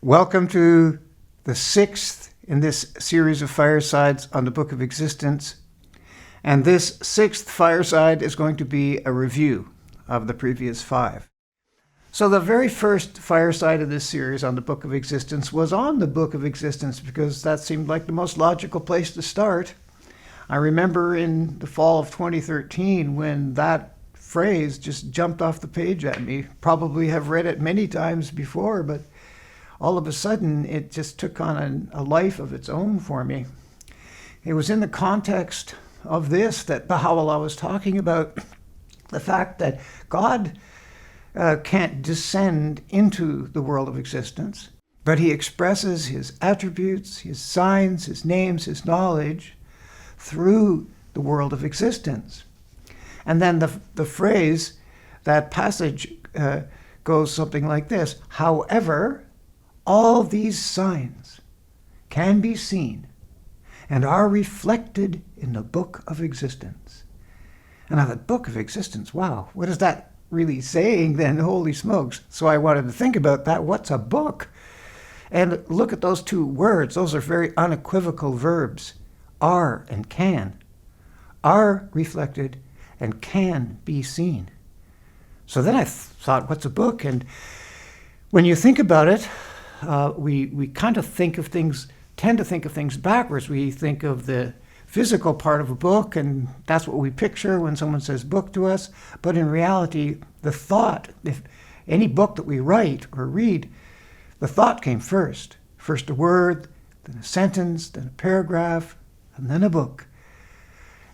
Welcome to the sixth in this series of firesides on the Book of Existence. And this sixth fireside is going to be a review of the previous five. So the very first fireside of this series on the Book of Existence was on the Book of Existence because that seemed like the most logical place to start. I remember in the fall of 2013 when that phrase just jumped off the page at me. Probably have read it many times before, but all of a sudden it just took on a life of its own for me. It was in the context of this that Baha'u'llah was talking about the fact that God can't descend into the world of existence, but he expresses his attributes, his signs, his names, his knowledge through the world of existence. And then the phrase, that passage goes something like this: however, all these signs can be seen and are reflected in the Book of Existence. And I thought, Book of Existence, wow, what is that really saying then? Holy smokes. So I wanted to think about that. What's a book? And look at those two words. Those are very unequivocal verbs, are and can. Are reflected and can be seen. So then I thought, what's a book? And when you think about it, we kind of tend to think of things backwards. We think of the physical part of a book, and that's what we picture when someone says book to us. But in reality, the thought, if any book that we write or read, the thought came first. First a word, then a sentence, then a paragraph, and then a book.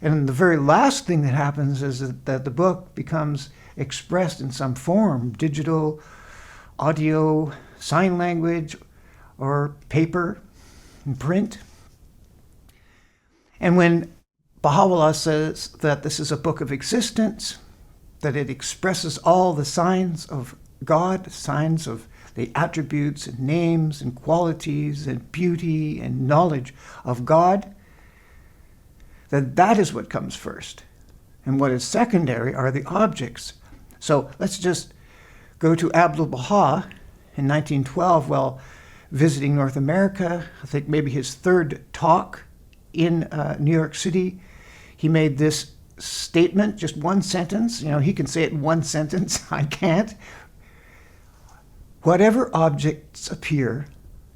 And the very last thing that happens is that the book becomes expressed in some form, digital, audio, sign language, or paper and print. And when Baha'u'llah says that this is a book of existence, that it expresses all the signs of God, signs of the attributes and names and qualities and beauty and knowledge of God, that is what comes first. And what is secondary are the objects. So let's just go to Abdu'l-Baha in 1912 while visiting North America. I think maybe his third talk in New York City. He made this statement, just one sentence. You know, he can say it in one sentence. I can't. Whatever objects appear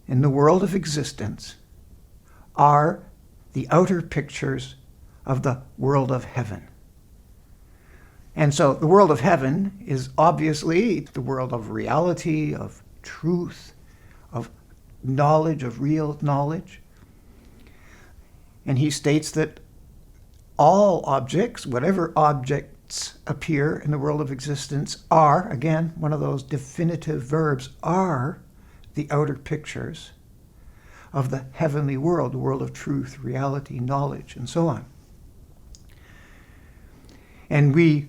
in the world of existence are the outer pictures of the world of heaven. And so the world of heaven is obviously the world of reality, of truth, of knowledge, of real knowledge. And he states that all objects, whatever objects appear in the world of existence, are, again, one of those definitive verbs, are the outer pictures of the heavenly world, the world of truth, reality, knowledge, and so on. And we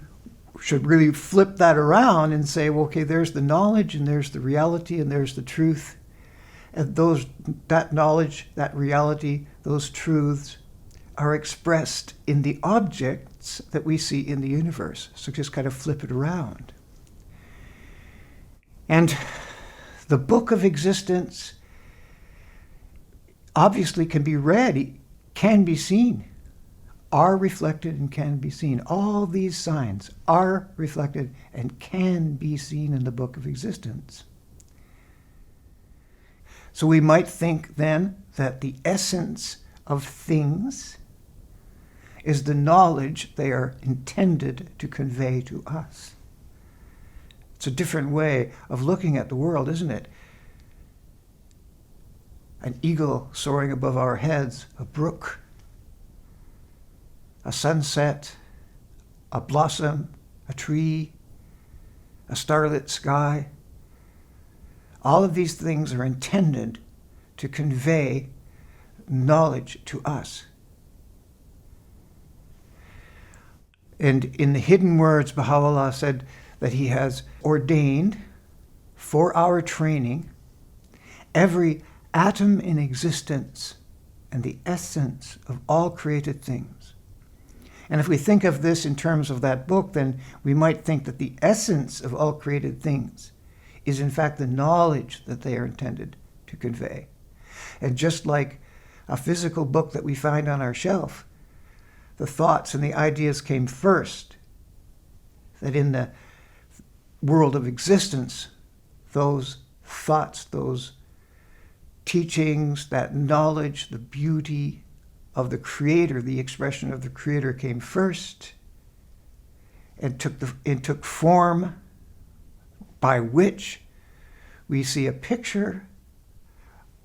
should really flip that around and say, well, okay, there's the knowledge and there's the reality and there's the truth. And that knowledge, that reality, those truths are expressed in the objects that we see in the universe. So just kind of flip it around. And the Book of Existence obviously can be read, can be seen, are reflected and can be seen. All these signs are reflected and can be seen in the Book of Existence. So we might think then that the essence of things is the knowledge they are intended to convey to us. It's a different way of looking at the world, isn't it? An eagle soaring above our heads, a brook, a sunset, a blossom, a tree, a starlit sky. All of these things are intended to convey knowledge to us. And in the hidden words, Baha'u'llah said that he has ordained for our training every atom in existence and the essence of all created things. And if we think of this in terms of that book, then we might think that the essence of all created things is in fact the knowledge that they are intended to convey. And just like a physical book that we find on our shelf, the thoughts and the ideas came first, that in the world of existence, those thoughts, those teachings, that knowledge, the beauty of the Creator, the expression of the Creator came first and took form by which we see a picture,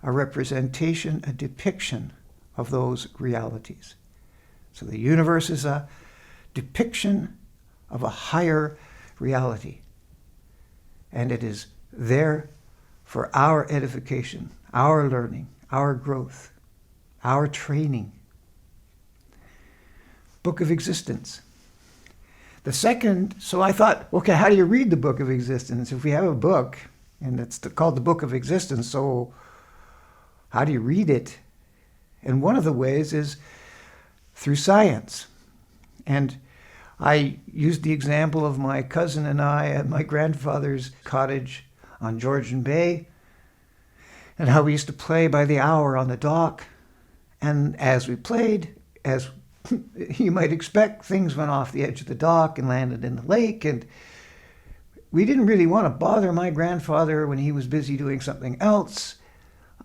a representation, a depiction of those realities. So the universe is a depiction of a higher reality. And it is there for our edification, our learning, our growth, our training. Book of Existence. The second, so I thought, okay, how do you read the Book of Existence? If we have a book, and it's called the Book of Existence, so how do you read it? And one of the ways is through science. And I used the example of my cousin and I at my grandfather's cottage on Georgian Bay, and how we used to play by the hour on the dock. And as we played, as you might expect, things went off the edge of the dock and landed in the lake. And we didn't really want to bother my grandfather when he was busy doing something else,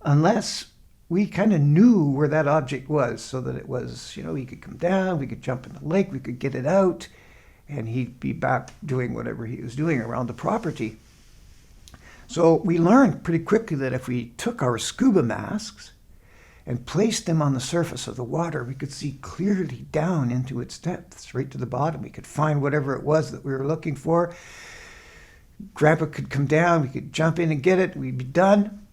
unless we kind of knew where that object was, so that it was, he could come down, we could jump in the lake, we could get it out, and he'd be back doing whatever he was doing around the property. So we learned pretty quickly that if we took our scuba masks and placed them on the surface of the water, we could see clearly down into its depths, right to the bottom. We could find whatever it was that we were looking for. Grandpa could come down, we could jump in and get it, we'd be done.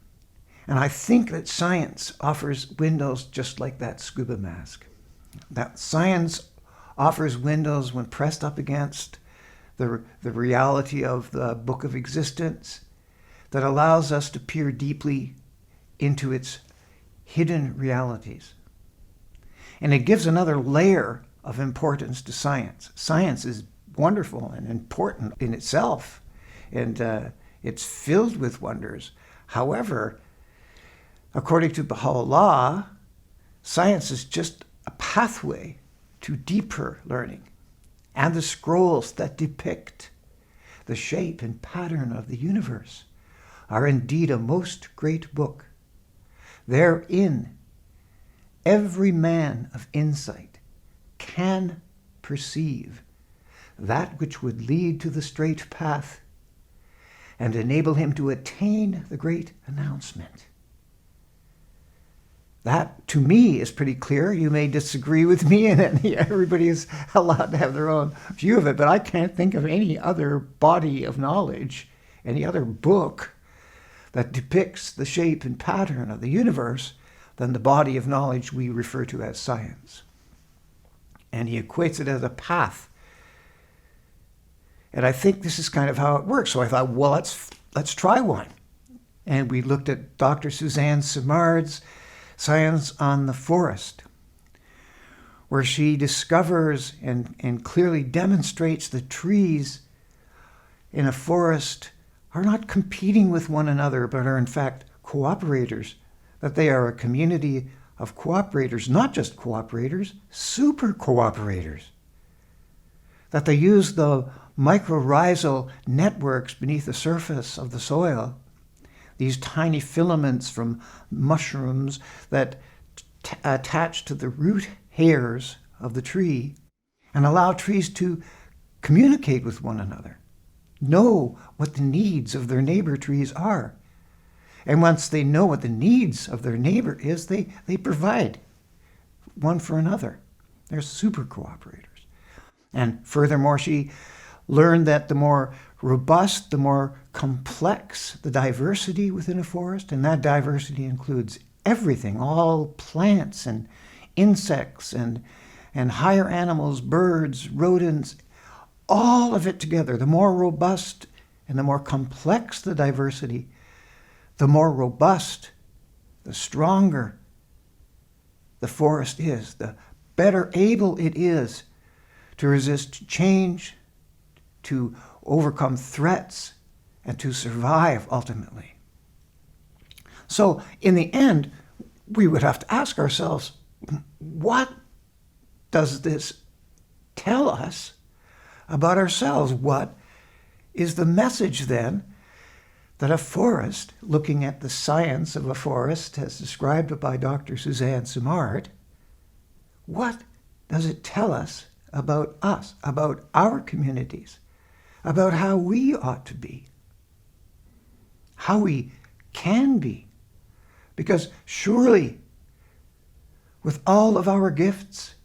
And I think that science offers windows just like that scuba mask. That science offers windows when pressed up against the reality of the Book of Existence that allows us to peer deeply into its hidden realities. And it gives another layer of importance to science. Science is wonderful and important in itself, and it's filled with wonders. However, according to Baha'u'llah, science is just a pathway to deeper learning, and the scrolls that depict the shape and pattern of the universe are indeed a most great book. Therein, every man of insight can perceive that which would lead to the straight path and enable him to attain the great announcement. That, to me, is pretty clear. You may disagree with me, and everybody is allowed to have their own view of it, but I can't think of any other body of knowledge, any other book that depicts the shape and pattern of the universe than the body of knowledge we refer to as science. And he equates it as a path. And I think this is kind of how it works. So I thought, well, let's try one. And we looked at Dr. Suzanne Simard's Science on the Forest, where she discovers and clearly demonstrates that trees in a forest are not competing with one another, but are in fact cooperators, that they are a community of cooperators, not just cooperators, super cooperators, that they use the mycorrhizal networks beneath the surface of the soil, these tiny filaments from mushrooms that attach to the root hairs of the tree and allow trees to communicate with one another, know what the needs of their neighbor trees are. And once they know what the needs of their neighbor is, they provide one for another. They're super cooperators. And furthermore, she learned that the more robust, the more complex the diversity within a forest, and that diversity includes everything, all plants and insects and higher animals, birds, rodents, all of it together. The more robust and the more complex the diversity, the more robust, the stronger the forest is, the better able it is to resist change, to overcome threats, and to survive ultimately. So in the end, we would have to ask ourselves, what does this tell us about ourselves? What is the message then that a forest, looking at the science of a forest as described by Dr. Suzanne Simard, what does it tell us, about our communities, about how we ought to be, how we can be? Because surely, with all of our gifts,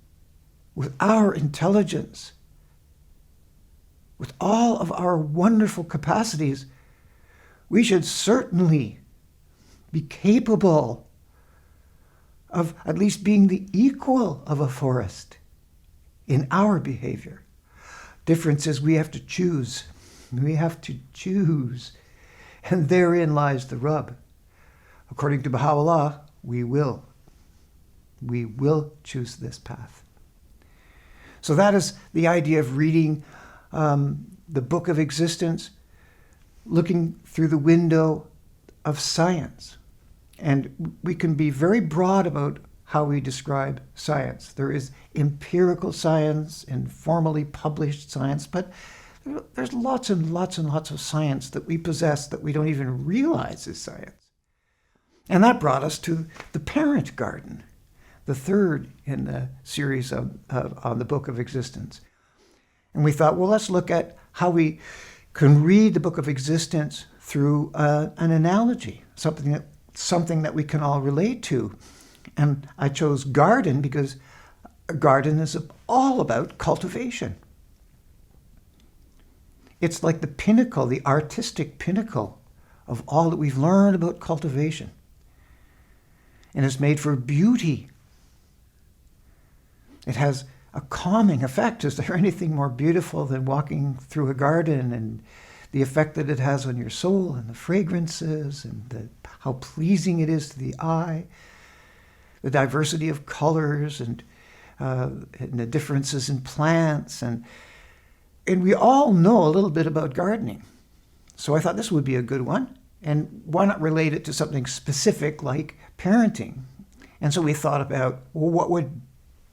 with our intelligence, with all of our wonderful capacities, we should certainly be capable of at least being the equal of a forest in our behavior. Difference is we have to choose. We have to choose. And therein lies the rub. According to Baha'u'llah, we will. We will choose this path. So that is the idea of reading the Book of Existence, looking through the window of science. And we can be very broad about how we describe science. There is empirical science and formally published science, but there's lots and lots and lots of science that we possess that we don't even realize is science. And that brought us to the parent garden, the third in the series on the Book of Existence. And we thought, well, let's look at how we can read the Book of Existence through an analogy, something that we can all relate to. And I chose garden because a garden is all about cultivation. It's like the pinnacle, the artistic pinnacle of all that we've learned about cultivation. And it's made for beauty. It has a calming effect. Is there anything more beautiful than walking through a garden and the effect that it has on your soul and the fragrances and how pleasing it is to the eye, the diversity of colors and the differences in plants. And we all know a little bit about gardening. So I thought this would be a good one. And why not relate it to something specific like parenting? And so we thought about, well,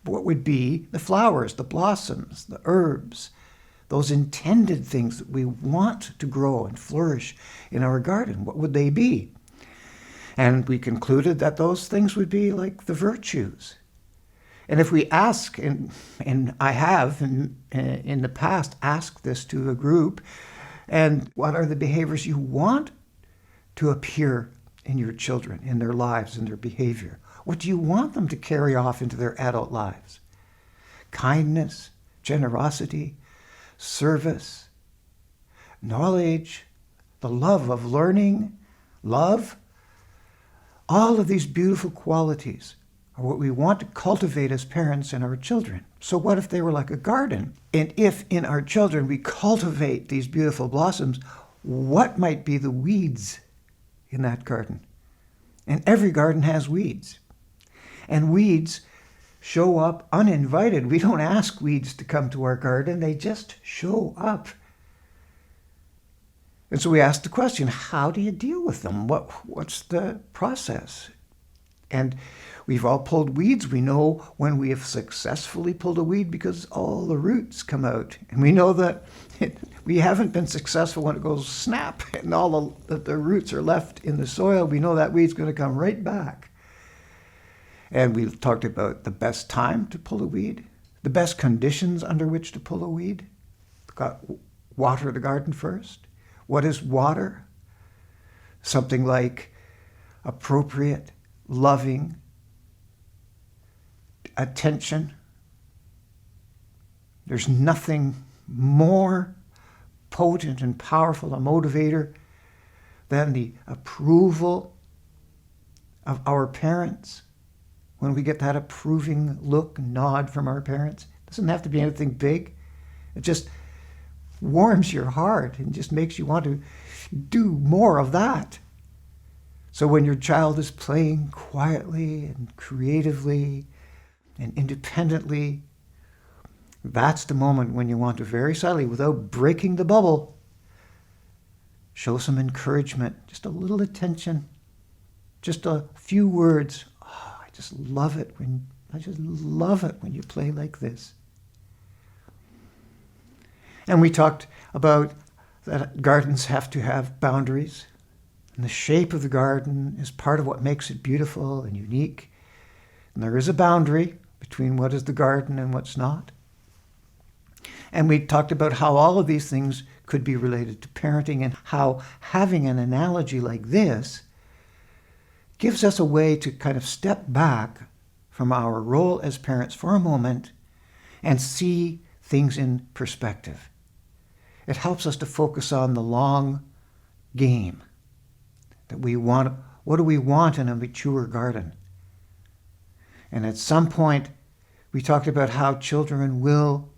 what would be the flowers, the blossoms, the herbs, those intended things that we want to grow and flourish in our garden? What would they be? And we concluded that those things would be like the virtues. And if we ask, and I have in the past asked this to a group, and what are the behaviors you want to appear in your children, in their lives, in their behavior? What do you want them to carry off into their adult lives? Kindness, generosity, service, knowledge, the love of learning, love. All of these beautiful qualities are what we want to cultivate as parents in our children. So what if they were like a garden? And if in our children we cultivate these beautiful blossoms, what might be the weeds in that garden? And every garden has weeds. And weeds show up uninvited. We don't ask weeds to come to our garden. They just show up. And so we asked the question, how do you deal with them? What's the process? And we've all pulled weeds. We know when we have successfully pulled a weed because all the roots come out. And we know that we haven't been successful when it goes snap and all the roots are left in the soil. We know that weed's going to come right back. And we talked about the best time to pull a weed, the best conditions under which to pull a weed. Water the garden first. What is water? Something like appropriate, loving attention. There's nothing more potent and powerful a motivator than the approval of our parents. When we get that approving look, nod from our parents, it doesn't have to be anything big. It just warms your heart and just makes you want to do more of that. So when your child is playing quietly and creatively and independently, that's the moment when you want to very subtly, without breaking the bubble, show some encouragement, just a little attention, Just a few words. Oh, I just love it when you play like this. And we talked about that gardens have to have boundaries. And the shape of the garden is part of what makes it beautiful and unique. And there is a boundary between what is the garden and what's not. And we talked about how all of these things could be related to parenting, and how having an analogy like this gives us a way to kind of step back from our role as parents for a moment and see things in perspective. It helps us to focus on the long game that we want. What do we want in a mature garden? And at some point, we talked about how children will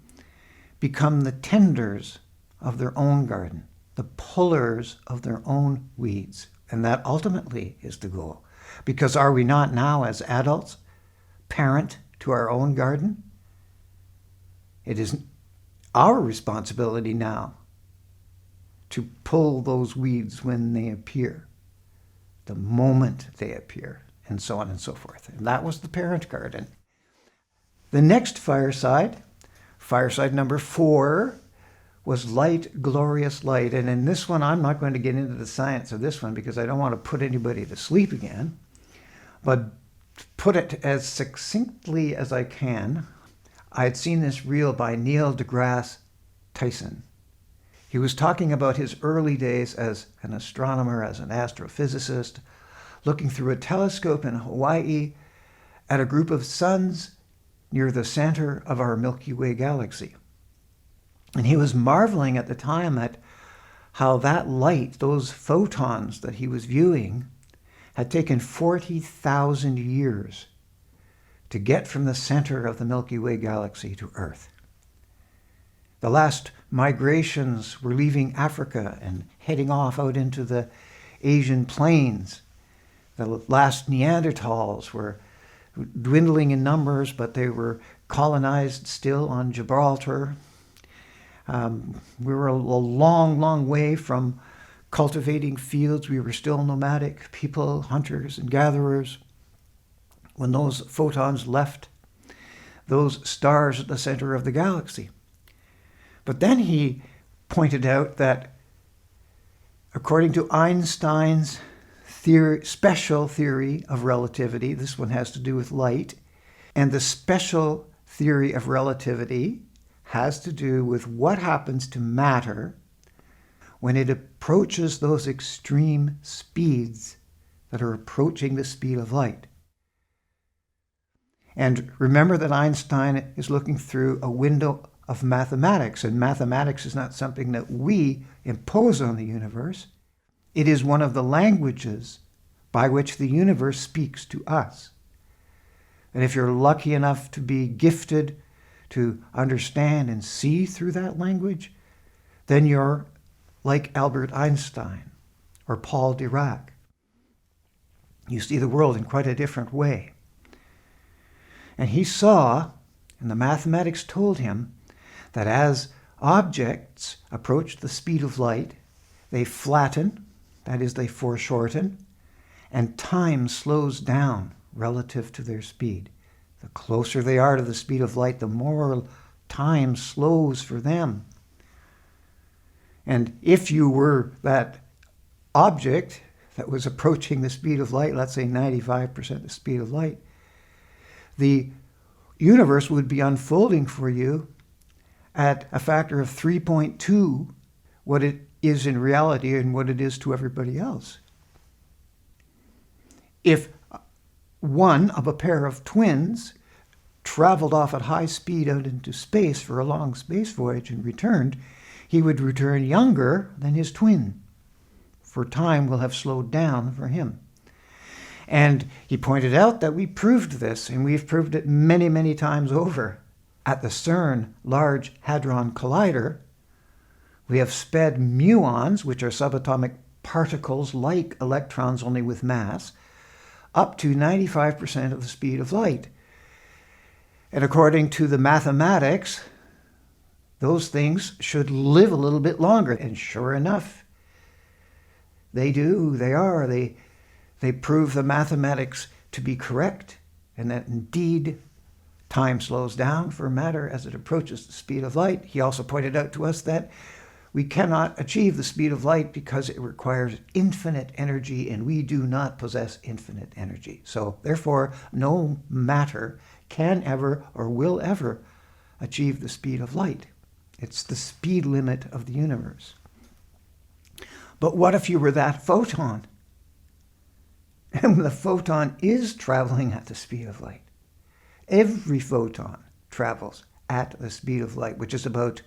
become the tenders of their own garden, the pullers of their own weeds. And that ultimately is the goal. Because are we not now, as adults, parent to our own garden? It is our responsibility now to pull those weeds when they appear, the moment they appear, and so on and so forth. And that was the parent garden. The next fireside number 4, was light, glorious light. And in this one, I'm not going to get into the science of this one because I don't want to put anybody to sleep again, but put it as succinctly as I can. I had seen this reel by Neil deGrasse Tyson. He was talking about his early days as an astronomer, as an astrophysicist, looking through a telescope in Hawaii at a group of suns near the center of our Milky Way galaxy. And he was marveling at the time at how that light, those photons that he was viewing, had taken 40,000 years to get from the center of the Milky Way galaxy to Earth. The last migrations were leaving Africa and heading off out into the Asian plains. The last Neanderthals were dwindling in numbers, but they were colonized still on Gibraltar. We were a long, long way from cultivating fields. We were still nomadic people, hunters and gatherers. When those photons left those stars at the center of the galaxy. But then he pointed out that according to Einstein's special theory of relativity, this one has to do with light, and the special theory of relativity has to do with what happens to matter when it approaches those extreme speeds that are approaching the speed of light. And remember that Einstein is looking through a window of mathematics, and mathematics is not something that we impose on the universe. It is one of the languages by which the universe speaks to us. And if you're lucky enough to be gifted to understand and see through that language, then you're like Albert Einstein or Paul Dirac. You see the world in quite a different way. And he saw, and the mathematics told him, that as objects approach the speed of light, they flatten, that is, they foreshorten, and time slows down relative to their speed. The closer they are to the speed of light, the more time slows for them. And if you were that object that was approaching the speed of light, let's say 95% the speed of light, the universe would be unfolding for you at a factor of 3.2 what it is in reality and what it is to everybody else. If one of a pair of twins traveled off at high speed out into space for a long space voyage and returned, he would return younger than his twin, for time will have slowed down for him. And he pointed out that we proved this, and we've proved it many, many times over. At the CERN Large Hadron Collider, we have sped muons, which are subatomic particles like electrons only with mass, up to 95% of the speed of light. And according to the mathematics, those things should live a little bit longer. And sure enough, they do. They they prove the mathematics to be correct, and that indeed time slows down for matter as it approaches the speed of light. He also pointed out to us that we cannot achieve the speed of light because it requires infinite energy, and we do not possess infinite energy. So therefore, no matter can ever or will ever achieve the speed of light. It's the speed limit of the universe. But what if you were that photon? And the photon is traveling at the speed of light. Every photon travels at the speed of light, which is about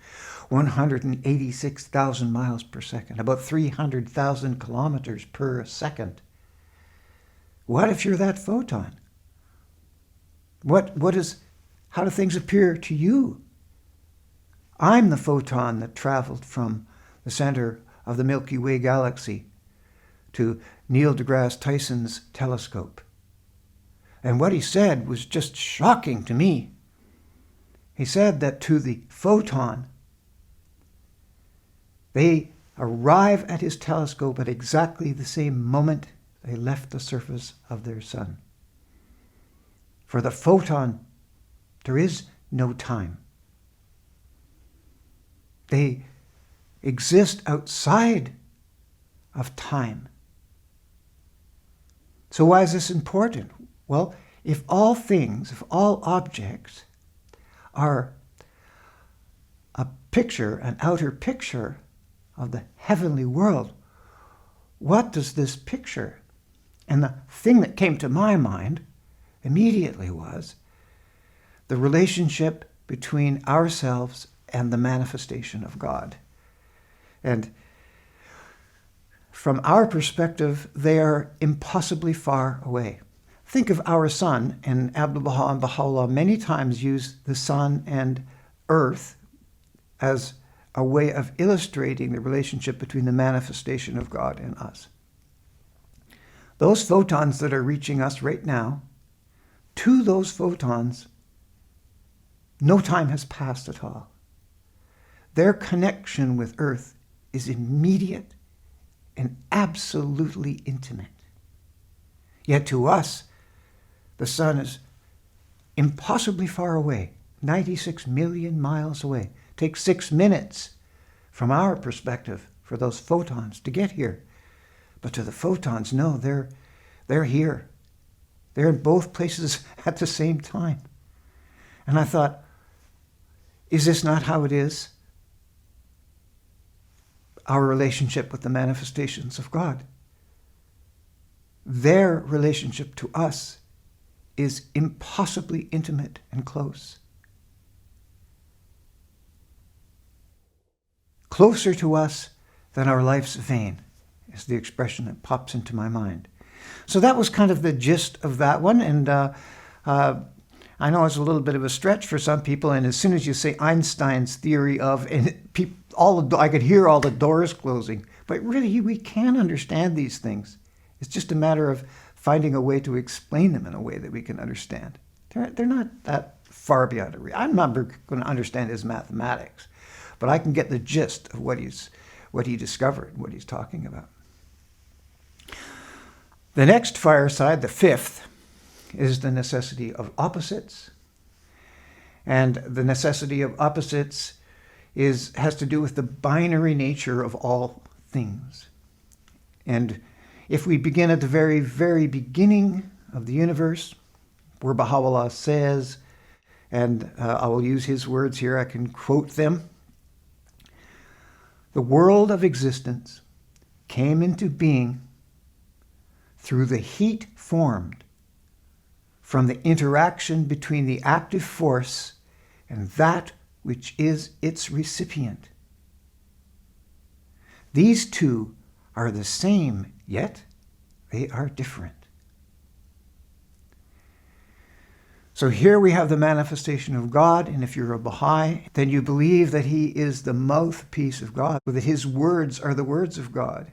186,000 miles per second, about 300,000 kilometers per second. What if you're that photon? How do things appear to you? I'm the photon that traveled from the center of the Milky Way galaxy to Neil deGrasse Tyson's telescope. And what he said was just shocking to me. He said that to the photon, they arrive at his telescope at exactly the same moment they left the surface of their sun. For the photon, there is no time. They exist outside of time. So why is this important? Well, if all things, if all objects are a picture, an outer picture of the heavenly world, what does this picture? And the thing that came to my mind immediately was the relationship between ourselves and the manifestation of God. And from our perspective, they are impossibly far away. Think of our sun, and Abdu'l-Baha and Baha'u'llah many times use the sun and earth as a way of illustrating the relationship between the manifestation of God and us. Those photons that are reaching us right now, to those photons, no time has passed at all. Their connection with Earth is immediate and absolutely intimate. Yet to us, the sun is impossibly far away, 96 million miles away. It takes 6 minutes from our perspective for those photons to get here. But to the photons, no, they're here. They're in both places at the same time. And I thought, is this not how it is? Our relationship with the manifestations of God. Their relationship to us is impossibly intimate and close. Closer to us than our life's vein is the expression that pops into my mind. So that was kind of the gist of that one. And I know it's a little bit of a stretch for some people. And as soon as you say Einstein's theory of, and I could hear all the doors closing. But really, we can understand these things. It's just a matter of finding a way to explain them in a way that we can understand. They're not that far beyond it. I'm never going to understand his mathematics, but I can get the gist of what he discovered, what he's talking about. The next fireside, the fifth, is the necessity of opposites. And the necessity of opposites has to do with the binary nature of all things. And if we begin at the very, very beginning of the universe, where Baha'u'llah says, and I will use his words here, I can quote them, "The world of existence came into being through the heat formed from the interaction between the active force and that which is its recipient. These two are the same, yet they are different." So here we have the manifestation of God, and if you're a Baha'i, then you believe that he is the mouthpiece of God, that his words are the words of God.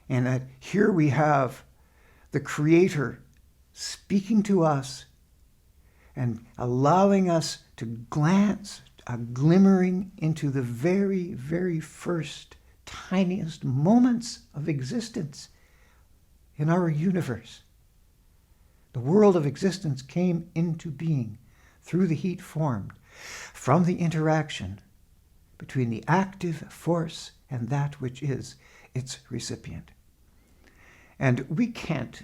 And that here we have the Creator speaking to us and allowing us to glance a glimmering into the very, very first, tiniest moments of existence in our universe. The world of existence came into being through the heat formed from the interaction between the active force and that which is its recipient. And we can't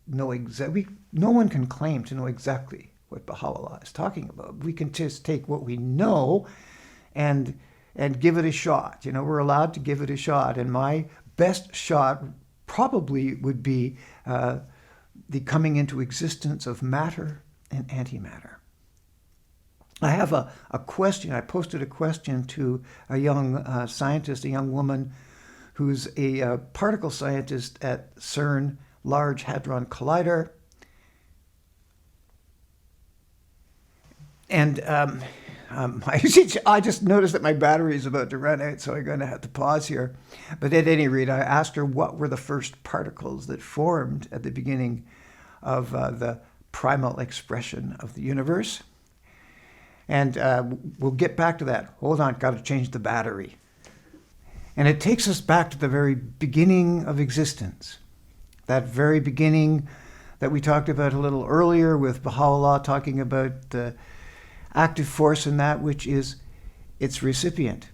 know exactly, no one can claim to know exactly what Baha'u'llah is talking about. We can just take what we know and give it a shot. We're allowed to give it a shot. And my best shot probably would be the coming into existence of matter and antimatter. I have a question. I posted a question to a young scientist, a young woman who's a particle scientist at CERN Large Hadron Collider. And I just noticed that my battery is about to run out, so I'm going to have to pause here. But at any rate, I asked her what were the first particles that formed at the beginning of the primal expression of the universe. And we'll get back to that. Hold on, got to change the battery. And it takes us back to the very beginning of existence. That very beginning that we talked about a little earlier with Baha'u'llah talking about the active force in that which is its recipient.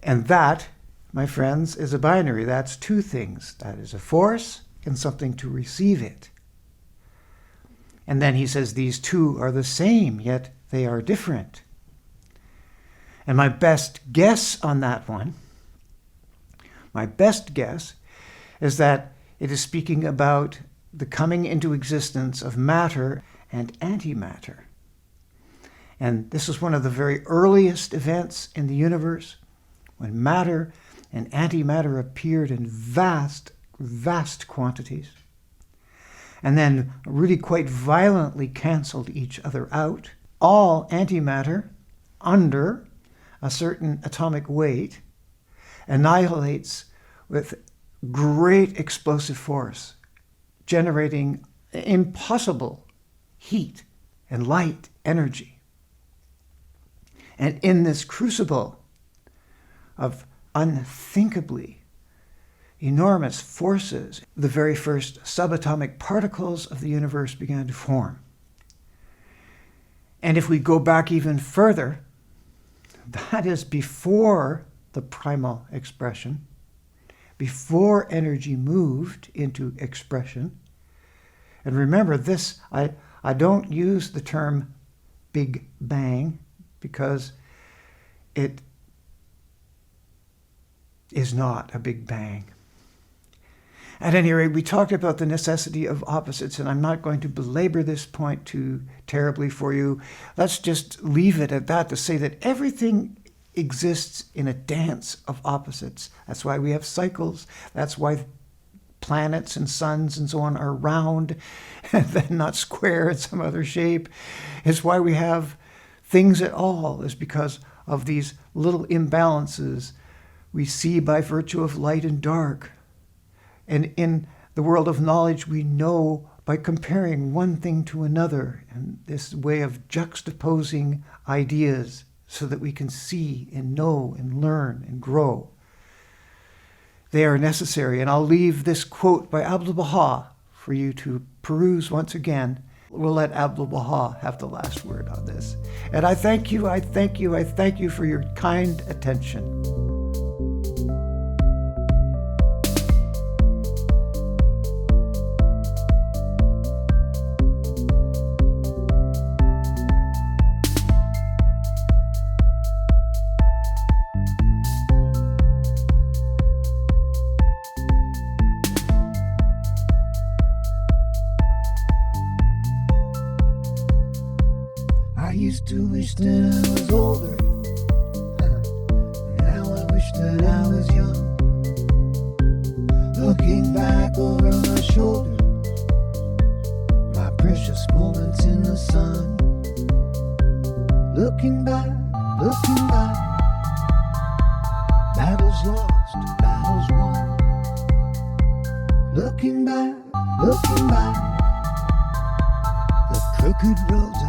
And that, my friends, is a binary. That's two things. That is a force and something to receive it. And then he says these two are the same, yet they are different. And my best guess on that one, is that it is speaking about the coming into existence of matter and antimatter. And this is one of the very earliest events in the universe, when matter and antimatter appeared in vast, vast quantities, and then really quite violently canceled each other out. All antimatter, under a certain atomic weight, annihilates with great explosive force, generating impossible heat and light energy. And in this crucible of unthinkably enormous forces, the very first subatomic particles of the universe began to form. And if we go back even further, that is before the primal expression, before energy moved into expression. And remember this, I don't use the term Big Bang because it is not a Big Bang. At any rate, we talked about the necessity of opposites, and I'm not going to belabor this point too terribly for you. Let's just leave it at that to say that everything exists in a dance of opposites. That's why we have cycles. That's why planets and suns and so on are round and then not square in some other shape. It's why we have things at all, is because of these little imbalances we see by virtue of light and dark. And in the world of knowledge, we know by comparing one thing to another, and this way of juxtaposing ideas so that we can see and know and learn and grow. They are necessary. And I'll leave this quote by Abdu'l-Baha for you to peruse once again. We'll let Abdu'l-Baha have the last word on this. And I thank you for your kind attention. I used to wish that I was older. Now I wish that I was young. Looking back over my shoulder, my precious moments in the sun. Looking back, battles lost, battles won. Looking back, the crooked roads